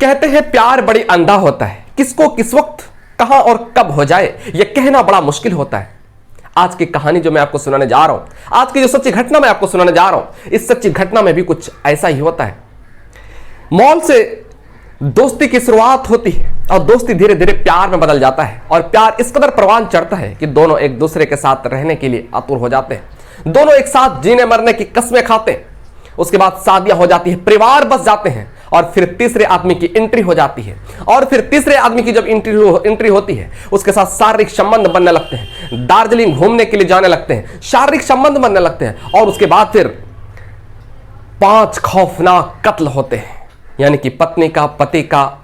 कहते हैं प्यार बड़ी अंधा होता है, किसको किस वक्त कहां और कब हो जाए यह कहना बड़ा मुश्किल होता है। आज की कहानी जो मैं आपको सुनाने जा रहा हूं, आज की जो सच्ची घटना मैं आपको सुनाने जा रहा हूं, इस सच्ची घटना में भी कुछ ऐसा ही होता है। मॉल से दोस्ती की शुरुआत होती है और दोस्ती धीरे धीरे प्यार में बदल जाता है और प्यार इस कदर परवान चढ़ता है कि दोनों एक दूसरे के साथ रहने के लिए आतुर हो जाते हैं। दोनों एक साथ जीने मरने की कस्में खाते हैं। उसके बाद शादियां हो जाती है, परिवार बस जाते हैं और फिर तीसरे आदमी की एंट्री हो जाती है। और फिर तीसरे आदमी की जब एंट्री होती है, उसके साथ शारीरिक संबंध बनने लगते हैं। दार्जिलिंग घूमने के लिए जाने लगते हैं, शारीरिक संबंध बनने लगते हैं और उसके बाद फिर 5 खौफनाक कत्ल होते हैं, यानी कि पत्नी का, पति का,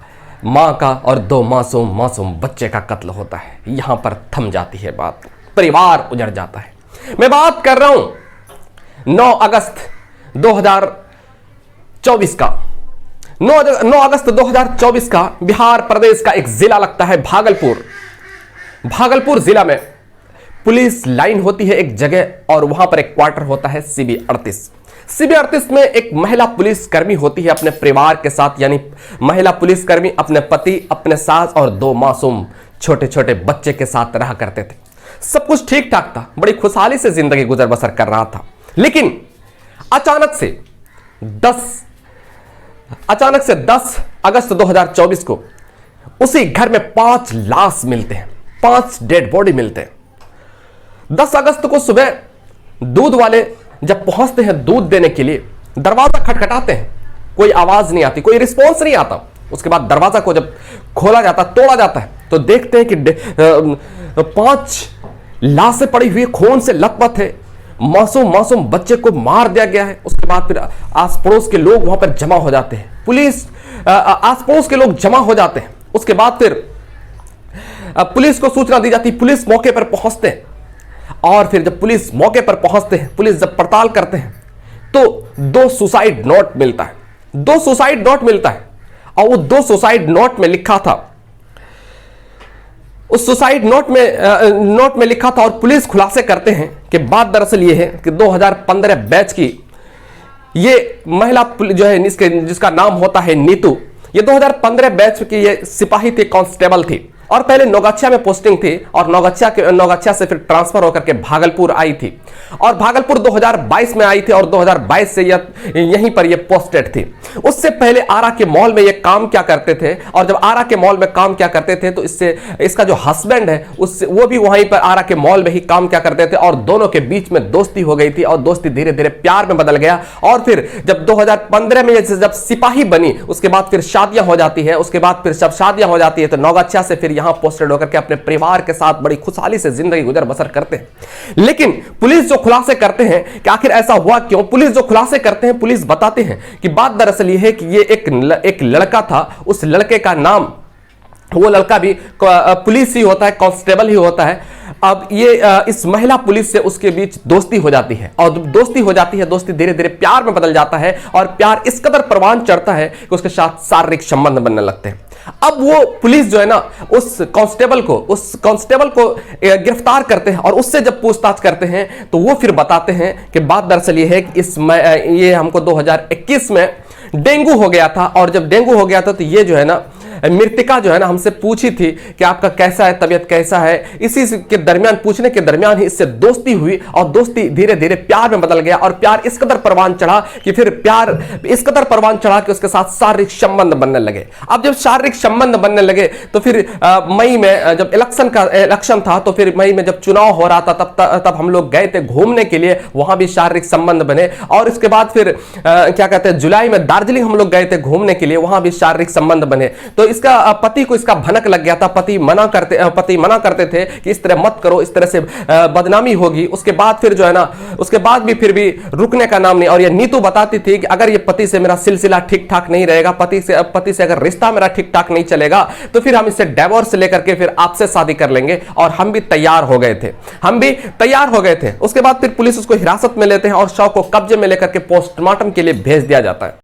मां का और 2 मासूम बच्चे का कत्ल होता है। यहां पर थम जाती है बात, परिवार उजड़ जाता है। मैं बात कर रहा हूं 9 अगस्त 2024 का। 9 अगस्त 2024 का बिहार प्रदेश का एक जिला लगता है भागलपुर। भागलपुर जिला में पुलिस लाइन होती है एक जगह और वहां पर एक क्वार्टर होता है CB 38। CB 38 में एक महिला पुलिसकर्मी होती है अपने परिवार के साथ, यानी महिला पुलिसकर्मी अपने पति, अपने सास और 2 मासूम छोटे छोटे बच्चे के साथ रहा करते थे। सब कुछ ठीक ठाक था, बड़ी खुशहाली से जिंदगी गुजर बसर कर रहा था। लेकिन अचानक से 10 अगस्त 2024 को उसी घर में 5 लाश मिलते हैं, 5 डेड बॉडी मिलते हैं। 10 अगस्त को सुबह दूध वाले जब पहुंचते हैं दूध देने के लिए, दरवाजा खटखटाते हैं, कोई आवाज नहीं आती, कोई रिस्पॉन्स नहीं आता। उसके बाद दरवाजा को जब खोला जाता, तोड़ा जाता है, तो देखते हैं कि 5 लाशें पड़ी हुई, खून से लथपथ है, मासूम बच्चे को मार दिया गया है। उसके बाद फिर आस पड़ोस के लोग वहां पर जमा हो जाते हैं, पुलिस आस पड़ोस के लोग जमा हो जाते हैं। उसके बाद फिर पुलिस को सूचना दी जाती है, पुलिस मौके पर पहुंचते हैं और फिर जब पुलिस मौके पर पहुंचते हैं, पुलिस जब पड़ताल करते हैं तो 2 सुसाइड नोट मिलता है। 2 सुसाइड नोट मिलता है और वो 2 सुसाइड नोट में लिखा था, उस सुसाइड नोट में लिखा था। और पुलिस खुलासे करते हैं कि बात दरअसल ये है कि 2015 बैच की ये महिला जो है जिसका नाम होता है नीतू, ये 2015 बैच की ये सिपाही थी, कांस्टेबल थी और पहले नौगछिया में पोस्टिंग थी और नौगछिया से फिर ट्रांसफर होकर के भागलपुर आई थी और भागलपुर 2022 में आई थी और 2022 से यहीं पर ये पोस्टेड थी। उससे पहले आरा के मॉल में ये काम क्या करते थे और जब आरा के मॉल में काम क्या करते थे तो इसका जो हस्बैंड है उससे वो भी वहीं पर आरा के मॉल में ही काम क्या करते थे और दोनों के बीच में दोस्ती हो गई थी और दोस्ती धीरे धीरे प्यार में बदल गया। और फिर जब 2015 में जब सिपाही बनी, उसके बाद फिर शादियां हो जाती है। उसके बाद फिर जब शादियां हो जाती है तो नौगछिया से फिर यहां पोस्टेड होकर के अपने परिवार के साथ बड़ी खुशहाली से जिंदगी गुजर बसर करते हैं। लेकिन पुलिस जो खुलासे करते हैं कि आखिर ऐसा हुआ क्यों, पुलिस जो खुलासे करते हैं, पुलिस बताते हैं कि बात दरअसल यह है कि ये एक लड़का था। उस लड़के का नाम, वो लड़का भी पुलिस ही होता है, कांस्टेबल ही होता है। अब ये इस महिला पुलिस से उसके बीच दोस्ती हो जाती है और दोस्ती हो जाती है, दोस्ती धीरे धीरे प्यार में बदल जाता है और प्यार इस कदर परवान चढ़ता है कि उसके साथ शारीरिक संबंध बनने लगते हैं। अब वो पुलिस जो है ना उस कांस्टेबल को गिरफ्तार करते हैं और उससे जब पूछताछ करते हैं तो वो फिर बताते हैं कि बात दरअसल ये है कि ये हमको 2021 में डेंगू हो गया था और जब डेंगू हो गया था तो ये जो है ना मृतिका जो है ना हमसे पूछी थी कि आपका कैसा है, तबीयत कैसा है। इसी के दरमियान, पूछने के दरमियान ही इससे दोस्ती हुई और दोस्ती धीरे धीरे प्यार में बदल गया और प्यार इस कदर परवान चढ़ा कि फिर प्यार इस कदर परवान चढ़ा कि उसके साथ शारीरिक संबंध बनने लगे। अब जब शारीरिक संबंध बनने लगे तो फिर मई में जब इलेक्शन था तो फिर मई में जब चुनाव हो रहा था तब हम लोग गए थे घूमने के लिए, वहां भी शारीरिक संबंध बने। और इसके बाद फिर क्या कहते हैं, जुलाई में दार्जिलिंग हम लोग गए थे घूमने के लिए, वहां भी शारीरिक संबंध बने। तो इसका पति को इसका भनक लग गया था, पति मना करते थे कि इस तरह मत करो, इस तरह से बदनामी होगी। उसके बाद फिर जो है ना, उसके बाद भी फिर भी रुकने का नाम नहीं। और ये नीतू बताती थी कि अगर ये पति से मेरा सिलसिला ठीक ठाक नहीं रहेगा, पति से अगर रिश्ता मेरा ठीक ठाक नहीं चलेगा तो फिर हम इससे डिवोर्स लेकर के फिर आपसे शादी कर लेंगे। और हम भी तैयार हो गए थे। उसके बाद फिर पुलिस उसको हिरासत में लेते हैं और शव को कब्जे में लेकर के पोस्टमार्टम के लिए भेज दिया जाता है।